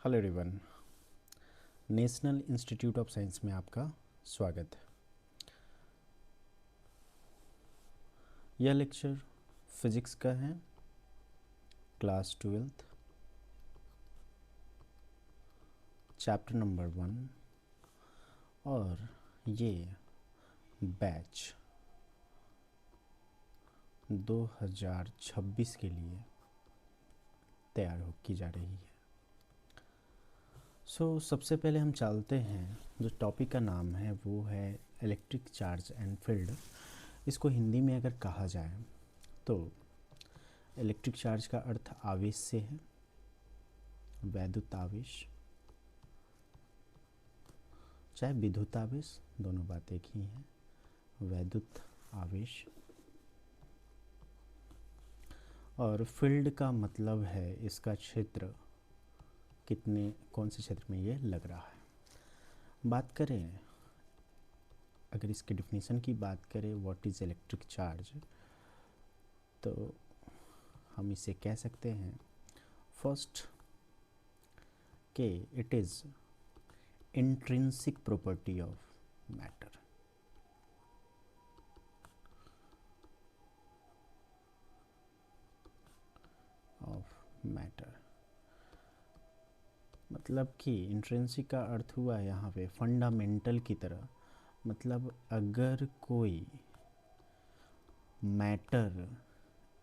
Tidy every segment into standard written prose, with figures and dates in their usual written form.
Hello everyone, national institute of science में आपका स्वागत है। यह लेक्चर फिजिक्स का है, क्लास 12th, चैप्टर नंबर 1 और ये बैच 2026 के लिए तैयार की जा रही है। सबसे पहले हम चलते हैं, जो टॉपिक का नाम है वो है इलेक्ट्रिक चार्ज एंड फील्ड। इसको हिंदी में अगर कहा जाए तो इलेक्ट्रिक चार्ज का अर्थ आवेश से है, वैद्युत आवेश चाहे विद्युत आवेश, दोनों बात एक ही हैं। वैद्युत आवेश और फील्ड का मतलब है इसका क्षेत्र, कितने कौन से क्षेत्र में ये लग रहा है। बात करें, अगर इसके डिफिनीशन की बात करें व्हाट इज़ इलेक्ट्रिक चार्ज, तो हम इसे कह सकते हैं फर्स्ट के it is intrinsic property of matter. मतलब कि इंट्रिंसिक का अर्थ हुआ यहाँ पे फंडामेंटल की तरह। मतलब अगर कोई मैटर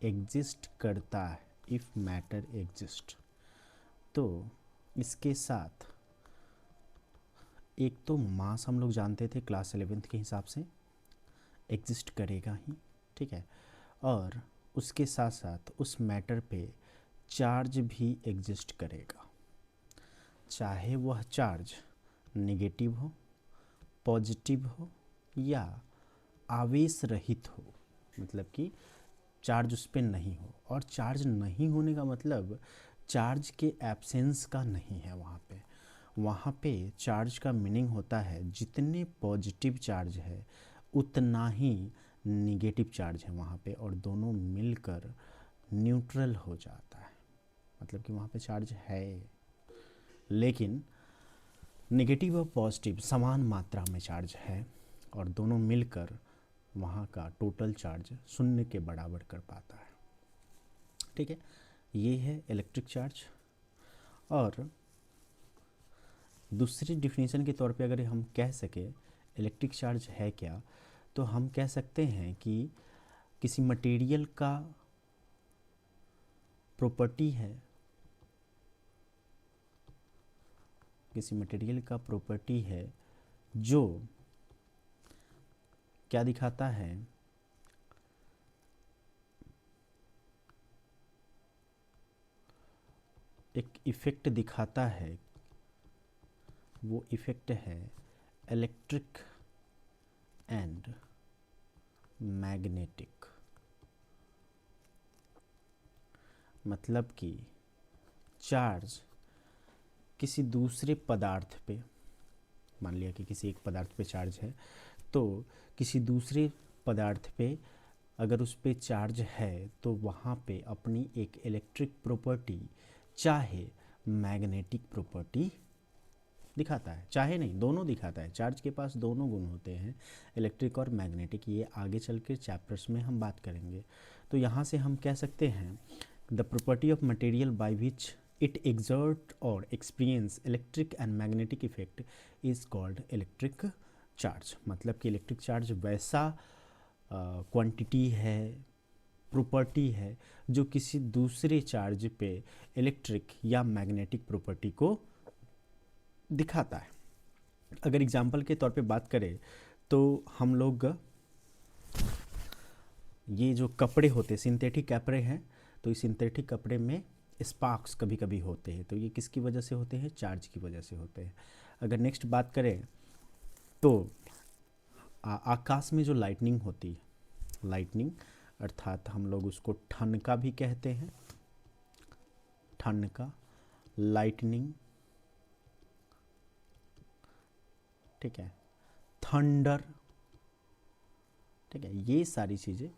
एग्जिस्ट करता है, इफ़ मैटर एग्जिस्ट, तो इसके साथ एक तो मास हम लोग जानते थे क्लास 11th के हिसाब से एग्जिस्ट करेगा ही, ठीक है, और उसके साथ साथ उस मैटर पे चार्ज भी एग्जिस्ट करेगा, चाहे वह चार्ज नेगेटिव हो, पॉजिटिव हो या आवेश रहित हो। मतलब कि चार्ज उस पर नहीं हो, और चार्ज नहीं होने का मतलब चार्ज के एब्सेंस का नहीं है। वहाँ पे चार्ज का मीनिंग होता है जितने पॉजिटिव चार्ज है उतना ही निगेटिव चार्ज है वहाँ पे, और दोनों मिलकर न्यूट्रल हो जाता है। मतलब कि वहाँ पे चार्ज है, लेकिन नेगेटिव और पॉजिटिव समान मात्रा में चार्ज है, और दोनों मिलकर वहाँ का टोटल चार्ज शून्य के बराबर कर पाता है। ठीक है, ये है इलेक्ट्रिक चार्ज। और दूसरी डिफिनीशन के तौर पे अगर हम कह सके इलेक्ट्रिक चार्ज है क्या, तो हम कह सकते हैं कि किसी मटेरियल का प्रॉपर्टी है, किसी मटेरियल का प्रॉपर्टी है जो क्या दिखाता है, एक इफ़ेक्ट दिखाता है। वो इफ़ेक्ट है इलेक्ट्रिक एंड मैग्नेटिक। मतलब कि चार्ज किसी दूसरे पदार्थ पे, मान लिया कि किसी एक पदार्थ पे चार्ज है, तो किसी दूसरे पदार्थ पे अगर उस पे चार्ज है तो वहाँ पे अपनी एक इलेक्ट्रिक प्रॉपर्टी चाहे मैग्नेटिक प्रॉपर्टी दिखाता है, चाहे नहीं, दोनों दिखाता है। चार्ज के पास दोनों गुण होते हैं, इलेक्ट्रिक और मैग्नेटिक। ये आगे चल के चैप्टर्स में हम बात करेंगे। तो यहाँ से हम कह सकते हैं the property of material by which it exert or experience electric and magnetic effect is called electric charge. मतलब कि इलेक्ट्रिक चार्ज वैसा क्वांटिटी है, प्रॉपर्टी है जो किसी दूसरे चार्ज पे इलेक्ट्रिक या मैग्नेटिक प्रॉपर्टी को दिखाता है। अगर एग्जाम्पल के तौर पे बात करें तो हम लोग ये जो कपड़े होते सिंथेटिक कपड़े हैं, तो इस सिंथेटिक कपड़े में स्पार्क्स कभी कभी होते हैं, तो ये किसकी वजह से होते हैं? चार्ज की वजह से होते हैं। अगर नेक्स्ट बात करें तो आकाश में जो लाइटनिंग होती है, लाइटनिंग अर्थात हम लोग उसको ठनका भी कहते हैं, ठनका, लाइटनिंग, ठीक है, थंडर, ठीक है, ये सारी चीज़ें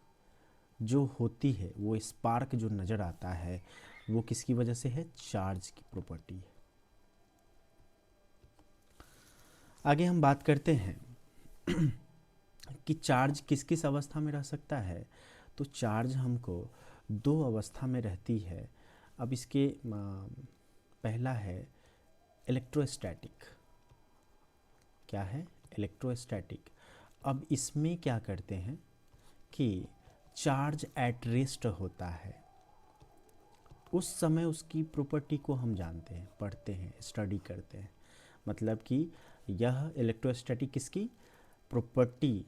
जो होती है, वो स्पार्क जो नज़र आता है वो किसकी वजह से है? चार्ज की प्रॉपर्टी है। आगे हम बात करते हैं कि चार्ज किस किस अवस्था में रह सकता है। तो चार्ज हमको दो अवस्था में रहती है। अब इसके पहला है इलेक्ट्रोस्टैटिक। क्या है? इलेक्ट्रोस्टैटिक। अब इसमें क्या करते हैं कि चार्ज एट रेस्ट होता है, उस समय उसकी प्रॉपर्टी को हम जानते हैं, पढ़ते हैं, स्टडी करते हैं। मतलब कि यह इलेक्ट्रोस्टैटिक किसकी property,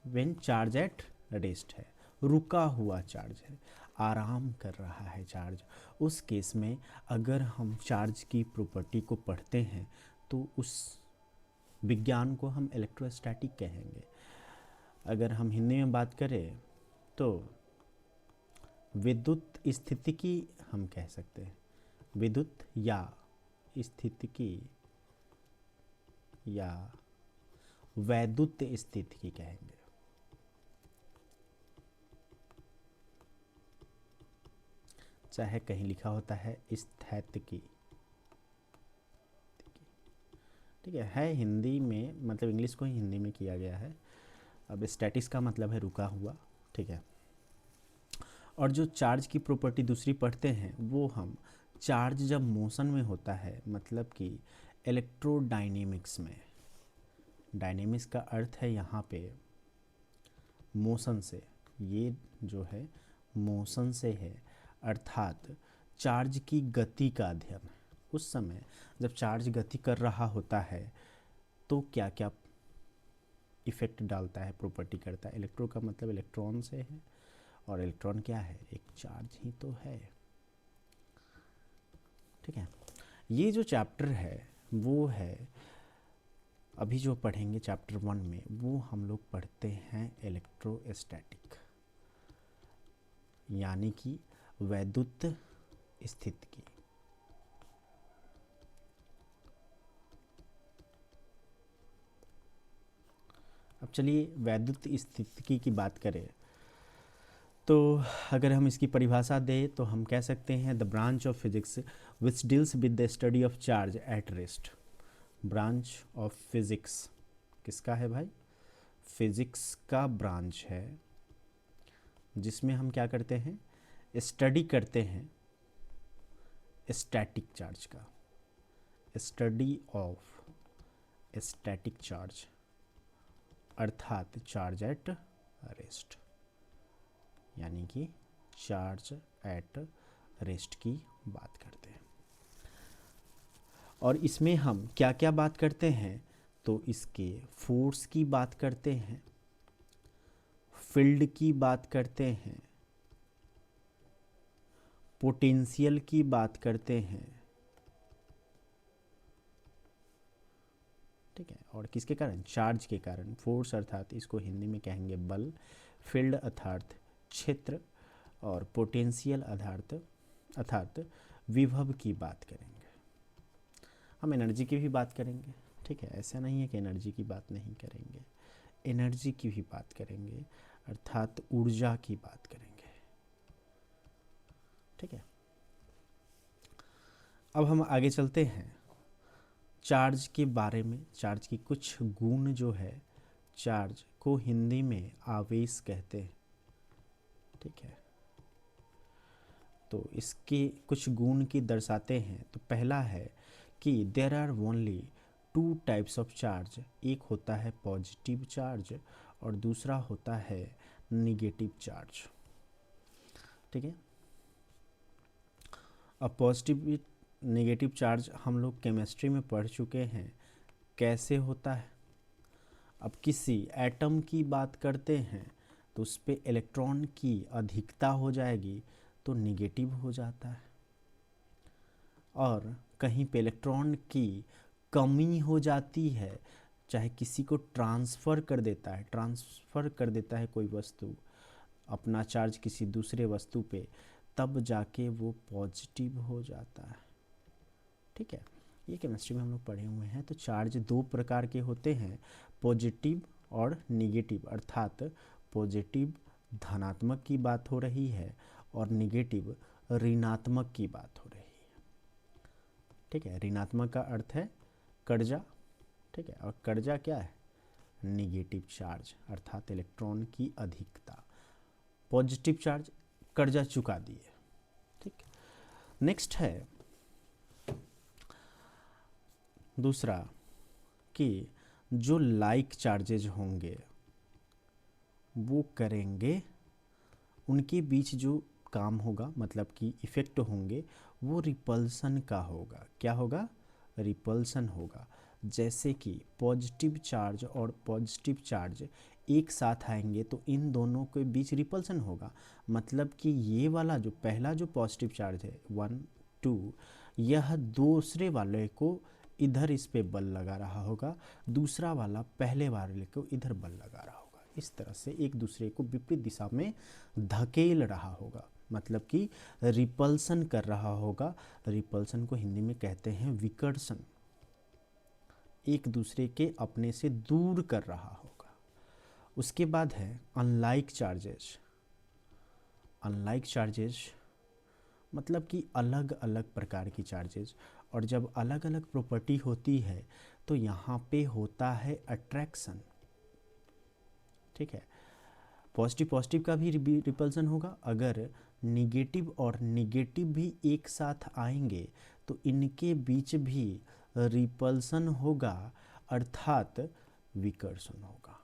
when charge at rest है, रुका हुआ चार्ज है, आराम कर रहा है चार्ज, उस केस में अगर हम चार्ज की प्रॉपर्टी को पढ़ते हैं तो उस विज्ञान को हम इलेक्ट्रोस्टैटिक कहेंगे। अगर हम हिंदी में बात करें तो विद्युत स्थितिकी हम कह सकते हैं, विद्युत या स्थितिकी या वैद्युत स्थितिकी कहेंगे। चाहे कहीं लिखा होता है स्थैतिकी, ठीक है हिंदी में, मतलब इंग्लिश को ही हिंदी में किया गया है। अब स्टैटिक्स का मतलब है रुका हुआ, ठीक है। और जो चार्ज की प्रॉपर्टी दूसरी पढ़ते हैं वो हम चार्ज जब मोशन में होता है, मतलब कि इलेक्ट्रोडायनेमिक्स में, डायनेमिक्स का अर्थ है यहाँ पे मोशन से, ये जो है मोशन से है, अर्थात चार्ज की गति का अध्ययन। उस समय जब चार्ज गति कर रहा होता है तो क्या क्या इफेक्ट डालता है, प्रॉपर्टी करता है। इलेक्ट्रो का मतलब इलेक्ट्रॉन से है, और इलेक्ट्रॉन क्या है? एक चार्ज ही तो है, ठीक है। ये जो चैप्टर है वो है, अभी जो पढ़ेंगे चैप्टर 1 में, वो हम लोग पढ़ते हैं इलेक्ट्रोस्टैटिक, यानी कि वैद्युत स्थितिकी। अब चलिए वैद्युत स्थितिकी की बात करें तो अगर हम इसकी परिभाषा दें तो हम कह सकते हैं the branch of physics which deals with the study of charge at rest. Branch of physics किसका है भाई? फिजिक्स का ब्रांच है जिसमें हम क्या करते हैं? स्टडी करते हैं स्टैटिक चार्ज का, स्टडी ऑफ स्टैटिक चार्ज, अर्थात चार्ज एट रेस्ट, यानी कि चार्ज एट रेस्ट की बात करते हैं। और इसमें हम क्या क्या बात करते हैं? तो इसके फोर्स की बात करते हैं, फील्ड की बात करते हैं, पोटेंशियल की बात करते हैं, ठीक है। और किसके कारण? चार्ज के कारण। फोर्स अर्थात इसको हिंदी में कहेंगे बल, फील्ड अर्थात क्षेत्र, और पोटेंशियल अर्थात विभव की बात करेंगे। हम एनर्जी की भी बात करेंगे, ठीक है। ऐसा नहीं है कि एनर्जी की बात नहीं करेंगे, एनर्जी की भी बात करेंगे, अर्थात ऊर्जा की बात करेंगे, ठीक है। अब हम आगे चलते हैं चार्ज के बारे में। चार्ज की कुछ गुण जो है, चार्ज को हिंदी में आवेश कहते हैं, ठीक है। तो इसके कुछ गुण की दर्शाते हैं। तो पहला है कि there are only 2 types of charge, एक होता है पॉजिटिव चार्ज और दूसरा होता है निगेटिव चार्ज, ठीक है। अब पॉजिटिव नेगेटिव चार्ज हम लोग केमिस्ट्री में पढ़ चुके हैं कैसे होता है। अब किसी एटम की बात करते हैं तो उस पर इलेक्ट्रॉन की अधिकता हो जाएगी तो निगेटिव हो जाता है, और कहीं पे इलेक्ट्रॉन की कमी हो जाती है, चाहे किसी को ट्रांसफ़र कर देता है कोई वस्तु अपना चार्ज किसी दूसरे वस्तु पे, तब जाके वो पॉजिटिव हो जाता है, ठीक है। ये केमिस्ट्री में हम लोग पढ़े हुए हैं। तो चार्ज 2 प्रकार के होते हैं, पॉजिटिव और निगेटिव, अर्थात पॉजिटिव धनात्मक की बात हो रही है और निगेटिव ऋणात्मक की बात हो रही है, ठीक है। ऋणात्मक का अर्थ है कर्जा, ठीक है, और कर्जा क्या है, निगेटिव चार्ज अर्थात इलेक्ट्रॉन की अधिकता। पॉजिटिव चार्ज, कर्जा चुका दिए, ठीक। नेक्स्ट है दूसरा कि जो लाइक चार्जेज होंगे वो करेंगे, उनके बीच जो काम होगा मतलब कि इफेक्ट होंगे वो रिपल्सन का होगा। क्या होगा, रिपल्सन होगा। जैसे कि पॉजिटिव चार्ज और पॉजिटिव चार्ज एक साथ आएंगे तो इन दोनों के बीच रिपल्सन होगा। मतलब कि ये वाला जो पहला जो पॉजिटिव चार्ज है 1 2, यह दूसरे वाले को इधर इस पे बल लगा रहा होगा, दूसरा वाला पहले वाले को इधर बल लगा रहा होगा। इस तरह से एक दूसरे को विपरीत दिशा में धकेल रहा होगा, मतलब कि रिपल्सन कर रहा होगा। रिपल्सन को हिंदी में कहते हैं विकर्षण, एक दूसरे के अपने से दूर कर रहा होगा। उसके बाद है अनलाइक चार्जेस। अनलाइक चार्जेस मतलब कि अलग अलग प्रकार की चार्जेस, और जब अलग अलग प्रॉपर्टी होती है तो यहाँ पे होता है अट्रैक्शन, ठीक है। पॉजिटिव पॉजिटिव का भी रिपल्सन होगा। अगर निगेटिव और निगेटिव भी एक साथ आएंगे तो इनके बीच भी रिपल्सन होगा अर्थात विकर्षण होगा,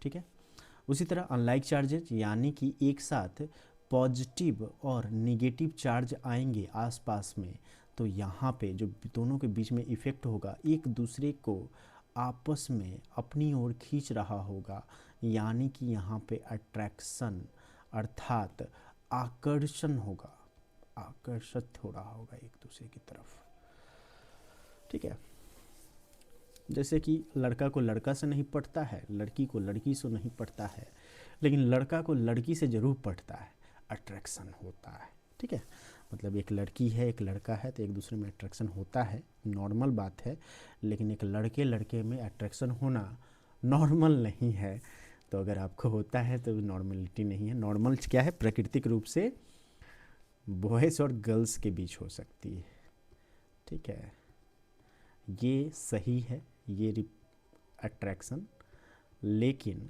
ठीक है। उसी तरह अनलाइक चार्जेज यानी कि एक साथ पॉजिटिव और निगेटिव चार्ज आएंगे आसपास में, तो यहाँ पे जो दोनों के बीच में इफेक्ट होगा एक दूसरे को आपस में अपनी ओर खींच रहा होगा, यानी कि यहाँ पे अट्रैक्शन अर्थात आकर्षण होगा, आकर्षित हो रहा होगा एक दूसरे की तरफ, ठीक है। जैसे कि लड़का को लड़का से नहीं पटता है, लड़की को लड़की से नहीं पटता है, लेकिन लड़का को लड़की से जरूर पटता है, अट्रैक्शन होता है, ठीक है। मतलब एक लड़की है एक लड़का है तो एक दूसरे में अट्रैक्शन होता है, नॉर्मल बात है। लेकिन एक लड़के लड़के में अट्रैक्शन होना नॉर्मल नहीं है। तो अगर आपको होता है तो नॉर्मलिटी नहीं है। नॉर्मल क्या है, प्राकृतिक रूप से बॉयज़ और गर्ल्स के बीच हो सकती है, ठीक है। ये सही है ये अट्रैक्शन, लेकिन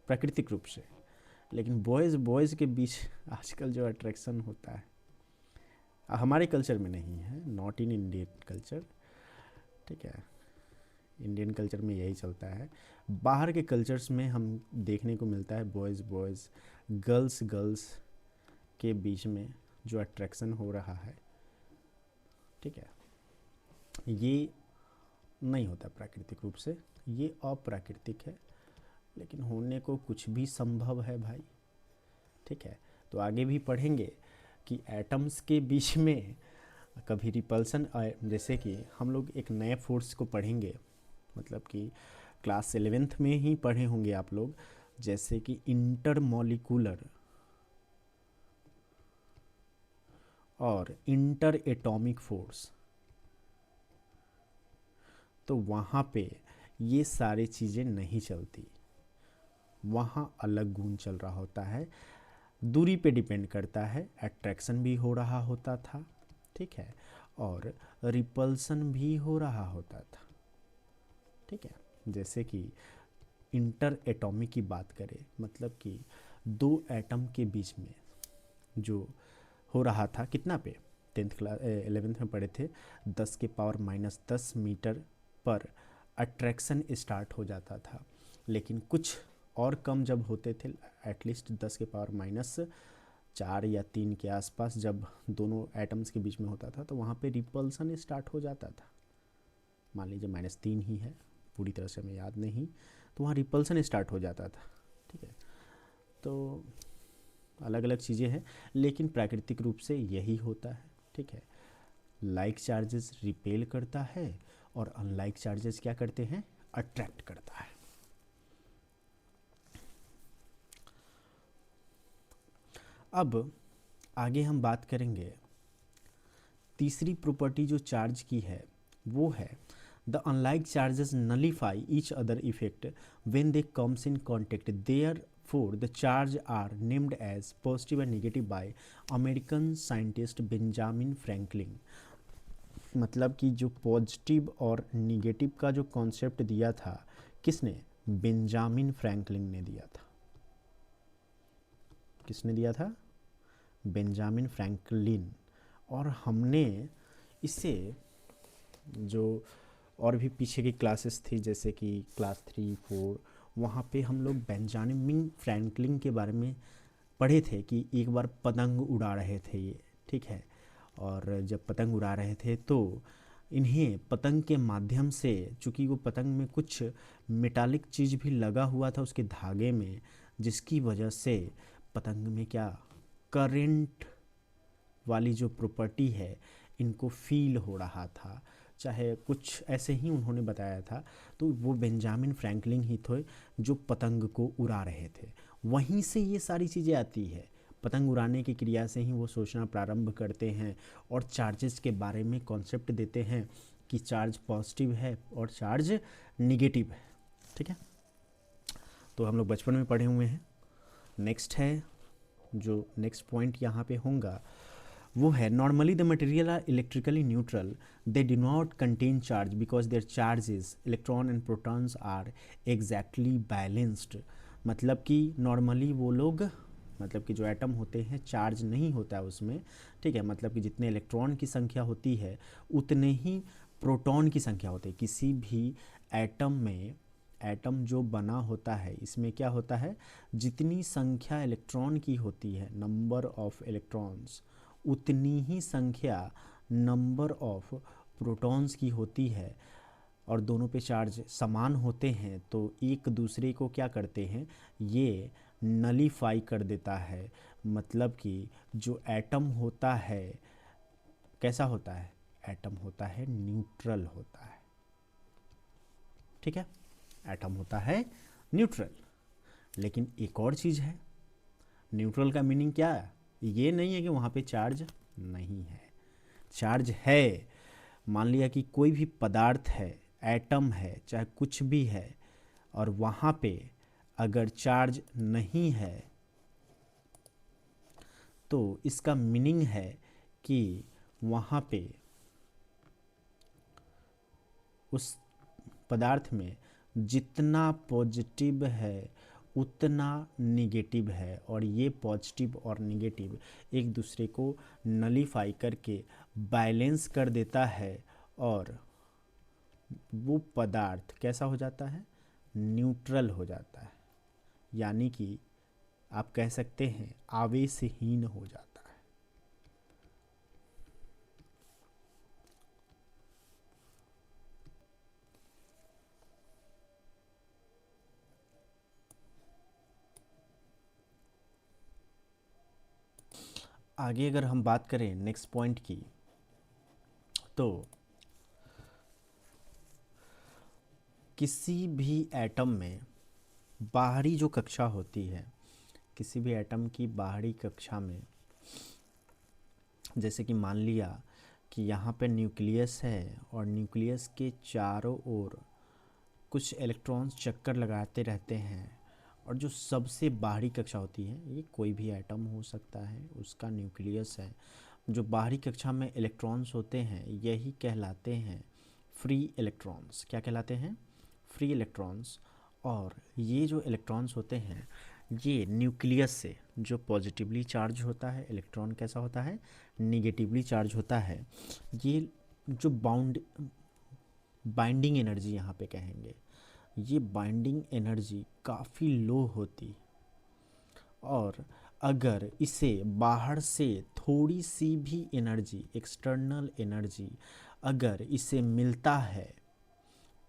प्राकृतिक रूप से, लेकिन बॉयज़ के बीच आजकल जो अट्रैक्शन होता है हमारे कल्चर में नहीं है, नॉट इन इंडियन कल्चर, ठीक है। इंडियन कल्चर में यही चलता है। बाहर के कल्चर्स में हम देखने को मिलता है बॉयज़ बॉयज़ गर्ल्स गर्ल्स के बीच में जो अट्रैक्शन हो रहा है, ठीक है, ये नहीं होता प्राकृतिक रूप से, ये अप्राकृतिक है, लेकिन होने को कुछ भी संभव है भाई, ठीक है। तो आगे भी पढ़ेंगे कि एटम्स के बीच में कभी रिपल्सन, जैसे कि हम लोग एक नए फोर्स को पढ़ेंगे, मतलब कि क्लास 11th में ही पढ़े होंगे आप लोग, जैसे कि इंटरमॉलिक्यूलर और इंटर एटॉमिक फोर्स। तो वहाँ पे ये सारी चीज़ें नहीं चलती, वहाँ अलग गुण चल रहा होता है, दूरी पे डिपेंड करता है, अट्रैक्शन भी हो रहा होता था, ठीक है, और रिपल्सन भी हो रहा होता था, ठीक है। जैसे कि इंटर एटॉमिक की बात करें, मतलब कि दो एटम के बीच में जो हो रहा था, कितना पे 10th क्लास 11th में पढ़े थे, 10⁻⁻10 मीटर पर अट्रैक्शन स्टार्ट हो जाता था। लेकिन कुछ और कम जब होते थे, एटलीस्ट 10⁻⁻4 या 3 के आसपास जब दोनों एटम्स के बीच में होता था, तो वहाँ पे रिपल्सन स्टार्ट हो जाता था। मान लीजिए -3 ही है, पूरी तरह से हमें याद नहीं, तो वहाँ रिपल्सन स्टार्ट हो जाता था, ठीक है। तो अलग अलग चीज़ें हैं, लेकिन प्राकृतिक रूप से यही होता है, ठीक है। लाइक चार्जेस रिपेल करता है और अनलाइक चार्जेस क्या करते हैं, अट्रैक्ट करता है। अब आगे हम बात करेंगे, तीसरी प्रॉपर्टी जो चार्ज की है वो है the unlike charges nullify each other effect when they comes in contact, there 4 the charge are named as positive and negative by American scientist Benjamin Franklin. मतलब कि जो पॉजिटिव और निगेटिव का जो कॉन्सेप्ट दिया था किसने? बेंजामिन फ्रैंकलिन ने दिया था। किसने दिया था? Benjamin Franklin. और हमने इसे जो और भी पीछे की क्लासेस थी जैसे कि क्लास 3 4 वहाँ पे हम लोग बेंजामिन फ्रैंकलिन के बारे में पढ़े थे कि एक बार पतंग उड़ा रहे थे ये, ठीक है। और जब पतंग उड़ा रहे थे तो इन्हें पतंग के माध्यम से, चूँकि वो पतंग में कुछ मेटालिक चीज़ भी लगा हुआ था उसके धागे में, जिसकी वजह से पतंग में क्या करंट वाली जो प्रॉपर्टी है इनको फील हो रहा था, चाहे कुछ ऐसे ही उन्होंने बताया था। तो वो बेंजामिन फ्रैंकलिन ही थे जो पतंग को उड़ा रहे थे। वहीं से ये सारी चीज़ें आती है, पतंग उड़ाने की क्रिया से ही वो सोचना प्रारंभ करते हैं और चार्जेस के बारे में कॉन्सेप्ट देते हैं कि चार्ज पॉजिटिव है और चार्ज निगेटिव है, ठीक है। तो हम लोग बचपन में पढ़े हुए हैं। नेक्स्ट है, जो नेक्स्ट पॉइंट यहाँ पे होगा वो है normally the material are electrically neutral, they do not contain charge because their charges electron and protons are exactly balanced. मतलब कि नॉर्मली वो लोग, मतलब कि जो एटम होते हैं चार्ज नहीं होता है उसमें, ठीक है। मतलब कि जितने इलेक्ट्रॉन की संख्या होती है उतने ही प्रोटॉन की संख्या होती है। किसी भी एटम में, एटम जो बना होता है इसमें क्या होता है, जितनी संख्या इलेक्ट्रॉन की होती है, नंबर ऑफ इलेक्ट्रॉन्स, उतनी ही संख्या नंबर ऑफ प्रोटॉन्स की होती है। और दोनों पे चार्ज समान होते हैं तो एक दूसरे को क्या करते हैं, ये नलीफाई कर देता है। मतलब कि जो एटम होता है कैसा होता है, एटम होता है न्यूट्रल होता है, ठीक है। एटम होता है न्यूट्रल। लेकिन एक और चीज़ है, न्यूट्रल का मीनिंग क्या है? ये नहीं है कि वहाँ पे चार्ज नहीं है, चार्ज है। मान लिया कि कोई भी पदार्थ है, एटम है, चाहे कुछ भी है, और वहाँ पे अगर चार्ज नहीं है तो इसका मीनिंग है कि वहाँ पे उस पदार्थ में जितना पॉजिटिव है उतना निगेटिव है, और ये पॉजिटिव और निगेटिव एक दूसरे को नलीफाई करके बैलेंस कर देता है, और वो पदार्थ कैसा हो जाता है, न्यूट्रल हो जाता है। यानी कि आप कह सकते हैं आवेशहीन हो जाता है। आगे अगर हम बात करें नेक्स्ट पॉइंट की, तो किसी भी एटम में बाहरी जो कक्षा होती है, किसी भी एटम की बाहरी कक्षा में, जैसे कि मान लिया कि यहाँ पे न्यूक्लियस है और न्यूक्लियस के चारों ओर कुछ इलेक्ट्रॉन्स चक्कर लगाते रहते हैं, और जो सबसे बाहरी कक्षा होती है, ये कोई भी एटम हो सकता है, उसका न्यूक्लियस है, जो बाहरी कक्षा में इलेक्ट्रॉन्स होते हैं यही कहलाते हैं फ्री इलेक्ट्रॉन्स। क्या कहलाते हैं? Free electrons. और ये जो इलेक्ट्रॉन्स होते हैं ये न्यूक्लियस से जो पॉजिटिवली चार्ज होता है, इलेक्ट्रॉन कैसा होता है, निगेटिवली चार्ज होता है। ये जो बाइंडिंग एनर्जी यहाँ पे कहेंगे, ये बाइंडिंग एनर्जी काफ़ी लो होती, और अगर इसे बाहर से थोड़ी सी भी एनर्जी, एक्सटर्नल एनर्जी अगर इसे मिलता है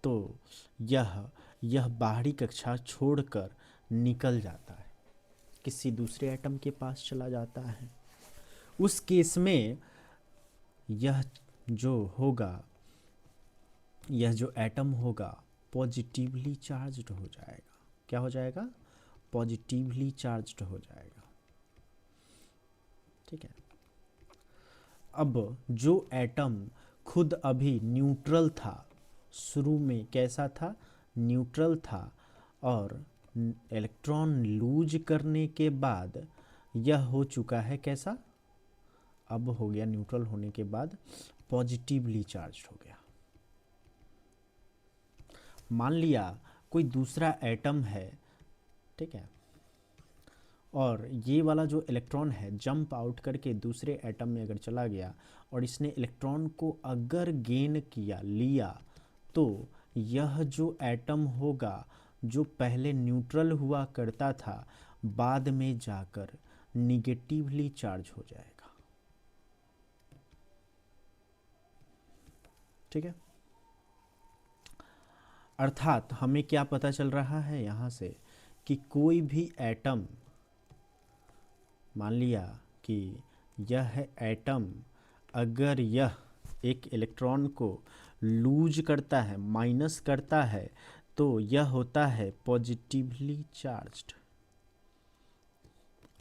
तो यह बाहरी कक्षा छोड़कर निकल जाता है, किसी दूसरे एटम के पास चला जाता है। उस केस में यह जो होगा, यह जो एटम होगा पॉजिटिवली चार्ज्ड हो जाएगा। क्या हो जाएगा? पॉजिटिवली चार्ज्ड हो जाएगा, ठीक है। अब जो एटम खुद अभी न्यूट्रल था, शुरू में कैसा था? न्यूट्रल था, और इलेक्ट्रॉन लूज करने के बाद यह हो चुका है कैसा, अब हो गया न्यूट्रल होने के बाद पॉजिटिवली चार्ज हो गया। मान लिया कोई दूसरा एटम है, ठीक है, और ये वाला जो इलेक्ट्रॉन है जंप आउट करके दूसरे एटम में अगर चला गया और इसने इलेक्ट्रॉन को अगर गेन किया लिया, तो यह जो एटम होगा जो पहले न्यूट्रल हुआ करता था बाद में जाकर निगेटिवली चार्ज हो जाएगा। ठीक है, अर्थात हमें क्या पता चल रहा है यहाँ से कि कोई भी एटम, मान लिया कि यह एटम अगर यह एक इलेक्ट्रॉन को लूज करता है, माइनस करता है, तो यह होता है पॉजिटिवली चार्ज्ड।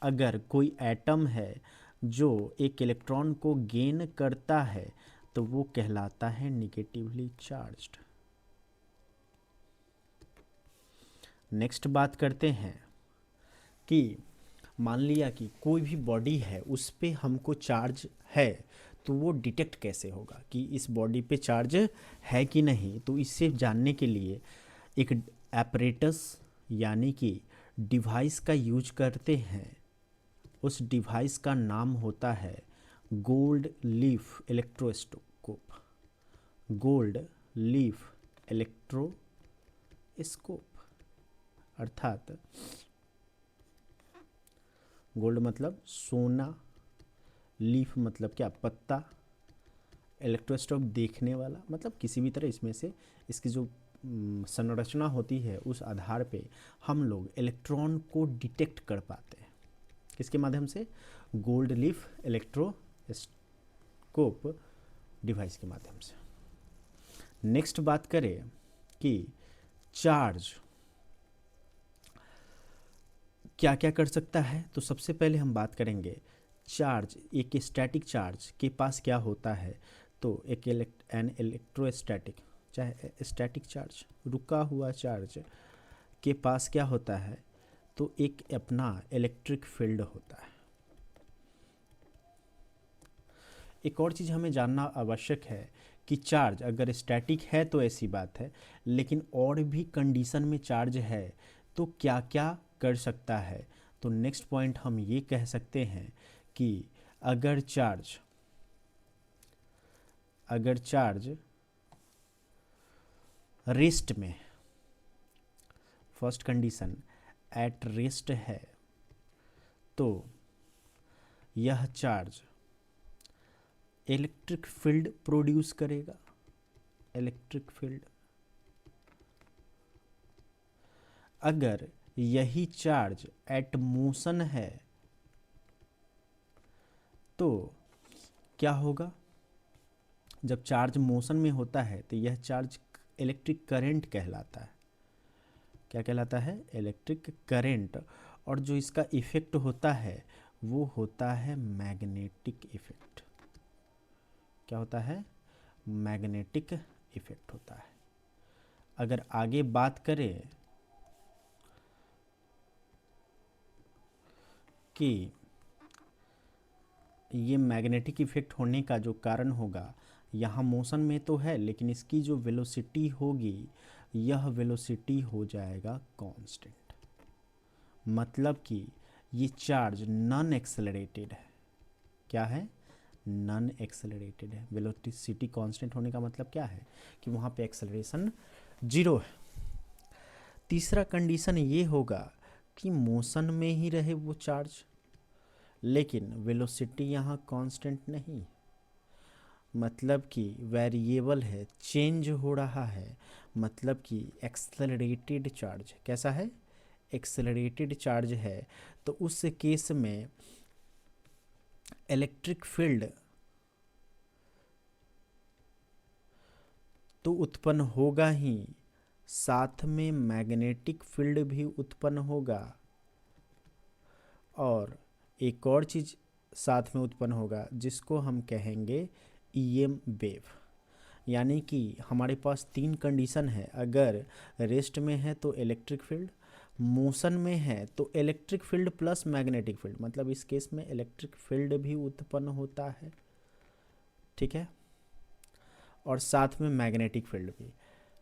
अगर कोई एटम है जो एक इलेक्ट्रॉन को गेन करता है तो वो कहलाता है निगेटिवली चार्ज्ड। नेक्स्ट बात करते हैं कि मान लिया कि कोई भी बॉडी है उस पे हमको चार्ज है, तो वो डिटेक्ट कैसे होगा कि इस बॉडी पे चार्ज है कि नहीं। तो इससे जानने के लिए एक एपरेटस यानी कि डिवाइस का यूज करते हैं। उस डिवाइस का नाम होता है gold leaf electroscope. Gold leaf electroscope, अर्थात गोल्ड मतलब सोना, लीफ मतलब क्या, पत्ता, इलेक्ट्रोस्कोप देखने वाला, मतलब किसी भी तरह इसमें से इसकी जो संरचना होती है उस आधार पे हम लोग इलेक्ट्रॉन को डिटेक्ट कर पाते हैं। किसके माध्यम से, गोल्ड लीफ इलेक्ट्रोस्कोप डिवाइस के माध्यम से। नेक्स्ट बात करें कि चार्ज क्या क्या कर सकता है, तो सबसे पहले हम बात करेंगे चार्ज। एक स्टैटिक चार्ज के पास क्या होता है, तो एक एन इलेक्ट्रोस्टैटिक, चाहे स्टैटिक चार्ज रुका हुआ चार्ज के पास क्या होता है, तो एक अपना इलेक्ट्रिक फील्ड होता है। एक और चीज़ हमें जानना आवश्यक है कि चार्ज अगर स्टैटिक है तो ऐसी बात है, लेकिन और भी कंडीशन में चार्ज है तो क्या क्या कर सकता है। तो नेक्स्ट पॉइंट हम ये कह सकते हैं कि अगर चार्ज रेस्ट में, फर्स्ट कंडीशन एट रेस्ट है, तो यह चार्ज इलेक्ट्रिक फील्ड प्रोड्यूस करेगा। इलेक्ट्रिक फील्ड, अगर यही चार्ज एट मोशन है तो क्या होगा, जब चार्ज मोशन में होता है तो यह चार्ज इलेक्ट्रिक करंट कहलाता है। क्या कहलाता है, इलेक्ट्रिक करंट। और जो इसका इफेक्ट होता है वो होता है मैग्नेटिक इफेक्ट। क्या होता है, मैग्नेटिक इफेक्ट होता है। अगर आगे बात करें कि ये मैग्नेटिक इफेक्ट होने का जो कारण होगा, यहाँ मोशन में तो है लेकिन इसकी जो वेलोसिटी होगी यह वेलोसिटी हो जाएगा कांस्टेंट। मतलब कि ये चार्ज नॉन एक्सेलरेटेड है। क्या है, नॉन एक्सेलरेटेड है। वेलोसिटी कांस्टेंट होने का मतलब क्या है कि वहाँ पे एक्सेलरेशन जीरो है। तीसरा कंडीशन ये होगा कि मोशन में ही रहे वो चार्ज, लेकिन वेलोसिटी यहाँ कांस्टेंट नहीं, मतलब कि वेरिएबल है, चेंज हो रहा है। मतलब कि एक्सेलरेटेड चार्ज, कैसा है, एक्सेलरेटेड चार्ज है। तो उस केस में इलेक्ट्रिक फील्ड तो उत्पन्न होगा ही, साथ में मैग्नेटिक फील्ड भी उत्पन्न होगा। और एक और चीज़ साथ में उत्पन्न होगा जिसको हम कहेंगे ईएम वेव। यानी कि हमारे पास तीन कंडीशन है, अगर रेस्ट में है तो इलेक्ट्रिक फील्ड, मोशन में है तो electric field plus magnetic field, मतलब इस केस में इलेक्ट्रिक फील्ड भी उत्पन्न होता है, ठीक है, और साथ में मैग्नेटिक फील्ड भी।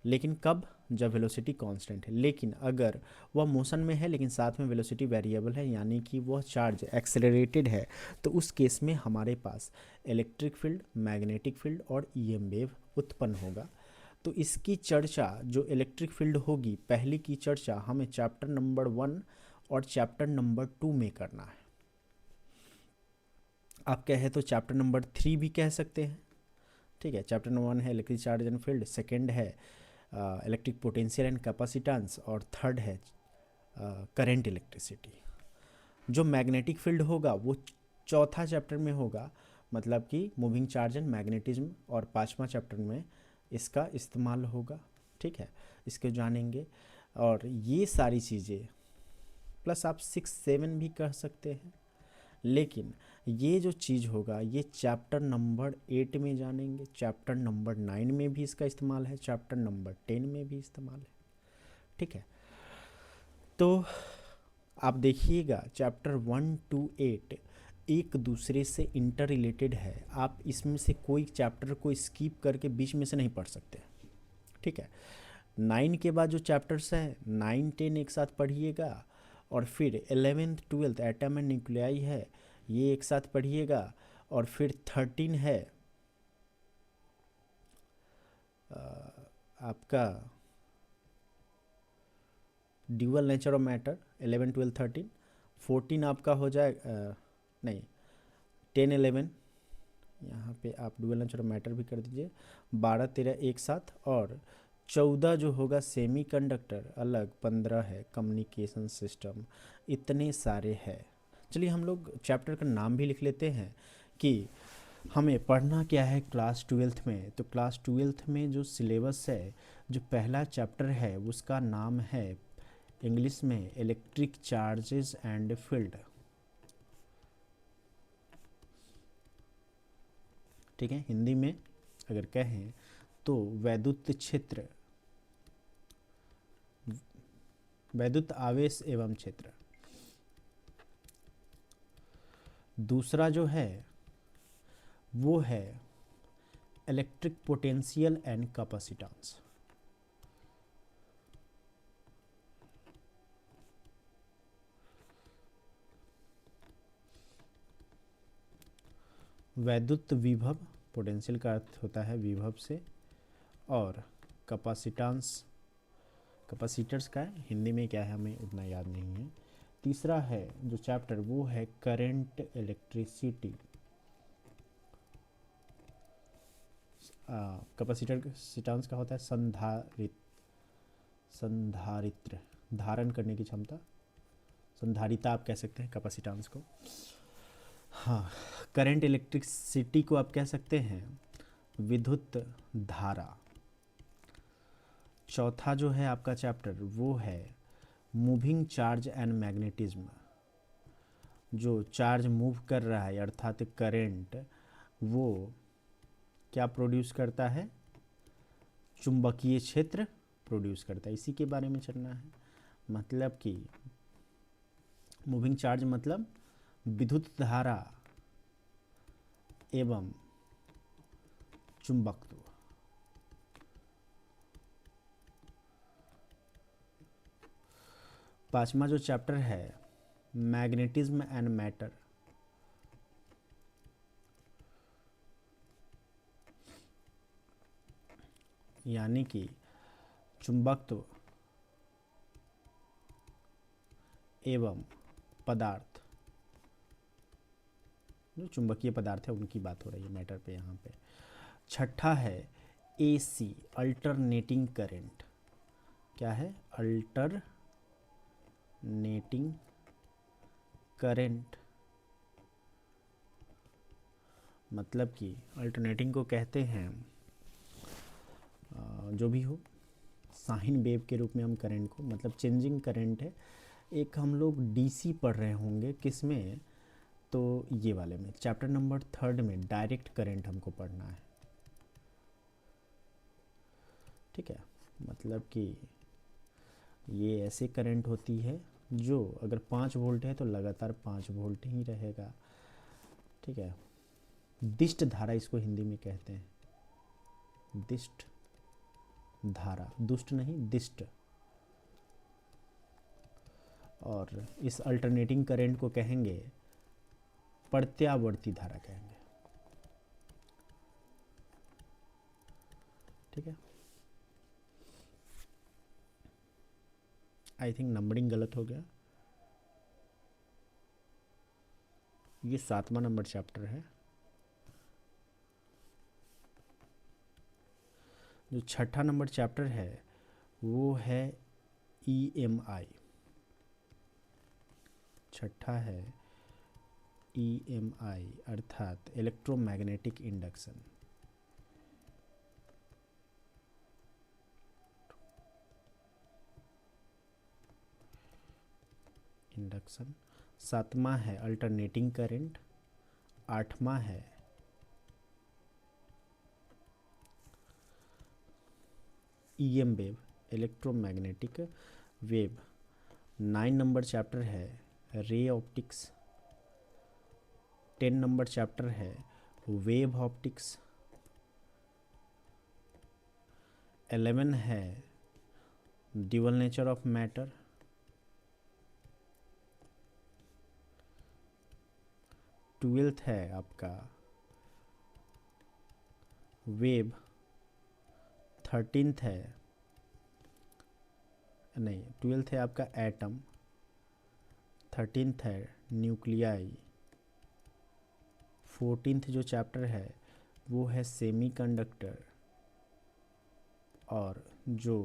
लेकिन कब? जब वेलोसिटी कांस्टेंट है। लेकिन अगर वह मोशन में है लेकिन साथ में वेलोसिटी वेरिएबल है, यानी कि वह चार्ज एक्सेलरेटेड है, तो उस केस में हमारे पास इलेक्ट्रिक फील्ड, मैग्नेटिक फील्ड और ईएम वेव उत्पन्न होगा। तो इसकी चर्चा जो इलेक्ट्रिक फील्ड होगी, पहली की चर्चा हमें चैप्टर नंबर 1 और चैप्टर नंबर 2 में करना है। आप कहे तो चैप्टर नंबर 3 भी कह सकते हैं, ठीक है। चैप्टर नंबर 1 है electric charge and field, second है इलेक्ट्रिक पोटेंशियल एंड कैपेसिटेंस, और थर्ड है करंट इलेक्ट्रिसिटी। जो मैग्नेटिक फील्ड होगा वो चौथा चैप्टर में होगा, मतलब कि मूविंग चार्ज एंड मैग्नेटिज्म, और पांचवा चैप्टर में इसका इस्तेमाल होगा, ठीक है, इसको जानेंगे। और ये सारी चीज़ें प्लस आप 6-7 भी कह सकते हैं, लेकिन ये जो चीज़ होगा ये चैप्टर नंबर 8 में जानेंगे, चैप्टर नंबर 9 में भी इसका इस्तेमाल है, चैप्टर नंबर 10 में भी इस्तेमाल है, ठीक है। तो आप देखिएगा चैप्टर 1 to 8 एक दूसरे से इंटर रिलेटेड है। आप इसमें से कोई चैप्टर को स्किप करके बीच में से नहीं पढ़ सकते, ठीक है। 9 के बाद जो चैप्टर्स हैं 9-10 एक साथ पढ़िएगा, और फिर 11th-12th एटम एंड न्यूक्लियाई है, ये एक साथ पढ़िएगा, और फिर 13 है आपका ड्यूअल नेचर ऑफ मैटर, 11-12-13, 14 आपका हो जाए नहीं 10-11, यहाँ पे आप ड्यूअल नेचर ऑफ मैटर भी कर दीजिए, 12-13 एक साथ, और 14 जो होगा सेमी कंडक्टर अलग, 15 है कम्युनिकेशन सिस्टम, इतने सारे हैं। चलिए हम लोग चैप्टर का नाम भी लिख लेते हैं कि हमें पढ़ना क्या है क्लास 12th में। तो क्लास 12th में जो सिलेबस है, जो पहला चैप्टर है उसका नाम है इंग्लिश में इलेक्ट्रिक चार्जेस एंड फील्ड, ठीक है। हिंदी में अगर कहें तो वैद्युत क्षेत्र, वैद्युत आवेश एवं क्षेत्र। दूसरा जो है वो है इलेक्ट्रिक पोटेंशियल एंड कैपेसिटेंस। वैद्युत विभव, पोटेंशियल का अर्थ होता है विभव से, और कैपेसिटेंस, कैपेसिटर्स का है, हिंदी में क्या है हमें उतना याद नहीं है। तीसरा है जो चैप्टर वो है करंट इलेक्ट्रिसिटी। कैपेसिटर कैपेसिटेंस का होता है संधारित्र, धारण करने की क्षमता, संधारिता आप कह सकते हैं कैपेसिटेंस को। हाँ, करंट इलेक्ट्रिसिटी को आप कह सकते हैं विद्युत धारा। चौथा जो है आपका चैप्टर वो है मूविंग चार्ज एंड मैग्नेटिज्म। जो चार्ज मूव कर रहा है अर्थात करंट, वो क्या प्रोड्यूस करता है? चुंबकीय क्षेत्र प्रोड्यूस करता है, इसी के बारे में चलना है। मतलब कि मूविंग चार्ज मतलब विद्युत धारा एवं चुंबकत्व। पांचवा जो चैप्टर है मैग्नेटिज्म एंड मैटर। यानी कि चुंबकत्व एवं पदार्थ, जो चुंबकीय पदार्थ है उनकी बात हो रही है मैटर पे यहाँ पे। छठा है एसी अल्टरनेटिंग करंट। क्या है? Alternating current. मतलब कि अल्टरनेटिंग को कहते हैं जो भी हो साइन वेव के रूप में हम करंट को, मतलब चेंजिंग करंट है। एक हम लोग डीसी पढ़ रहे होंगे किस में, तो ये वाले में चैप्टर नंबर 3 में डायरेक्ट करंट हमको पढ़ना है, ठीक है। मतलब कि ये ऐसे करंट होती है जो अगर 5 वोल्ट है तो लगातार 5 वोल्ट ही रहेगा, ठीक है। दिष्ट धारा इसको हिंदी में कहते हैं, दिष्ट धारा, दुष्ट नहीं दिष्ट। और इस अल्टरनेटिंग करंट को कहेंगे प्रत्यावर्ती धारा कहेंगे, ठीक है। आई थिंक नंबरिंग गलत हो गया, ये 7वां नंबर चैप्टर है। जो 6ठा नंबर चैप्टर है वो है EMI। 6ठा है EMI अर्थात इलेक्ट्रोमैग्नेटिक इंडक्शन। इंडक्शन 7वां है अल्टरनेटिंग करंट। 8वां है EM wave, electromagnetic wave. 9 number chapter है रे ऑप्टिक्स। 10 नंबर चैप्टर है वेव ऑप्टिक्स। 11 है dual nature of matter. 12th है आपका वेव। 13th है, नहीं 12th है आपका एटम। 13th है न्यूक्लियाई। 14th जो चैप्टर है वो है सेमीकंडक्टर। और जो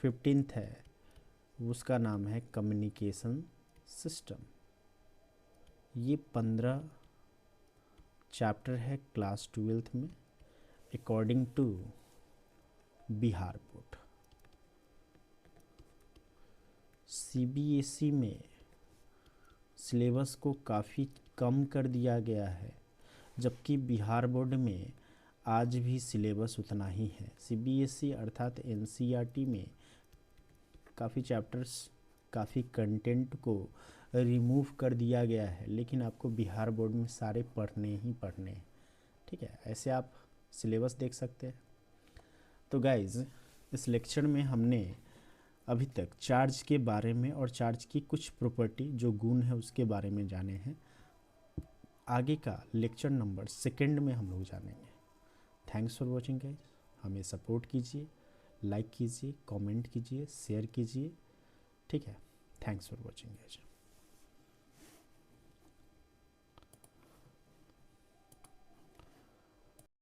15th है उसका नाम है कम्युनिकेशन सिस्टम। ये 15 चैप्टर है क्लास 12th में according to Bihar board. CBSE में सिलेबस को काफ़ी कम कर दिया गया है, जबकि बिहार बोर्ड में आज भी सिलेबस उतना ही है। CBSE अर्थात NCERT में काफ़ी चैप्टर्स, काफ़ी कंटेंट को रिमूव कर दिया गया है, लेकिन आपको बिहार बोर्ड में सारे पढ़ने ही पढ़ने हैं, ठीक है। ऐसे आप सिलेबस देख सकते हैं। तो गाइज़ इस लेक्चर में हमने अभी तक चार्ज के बारे में और चार्ज की कुछ प्रॉपर्टी जो गुण है उसके बारे में जाने हैं। आगे का लेक्चर नंबर 2 में हम लोग जानेंगे। Thanks for watching guys. हमें सपोर्ट कीजिए, लाइक कीजिए, कमेंट कीजिए, शेयर कीजिए, ठीक है। Thanks for watching guys.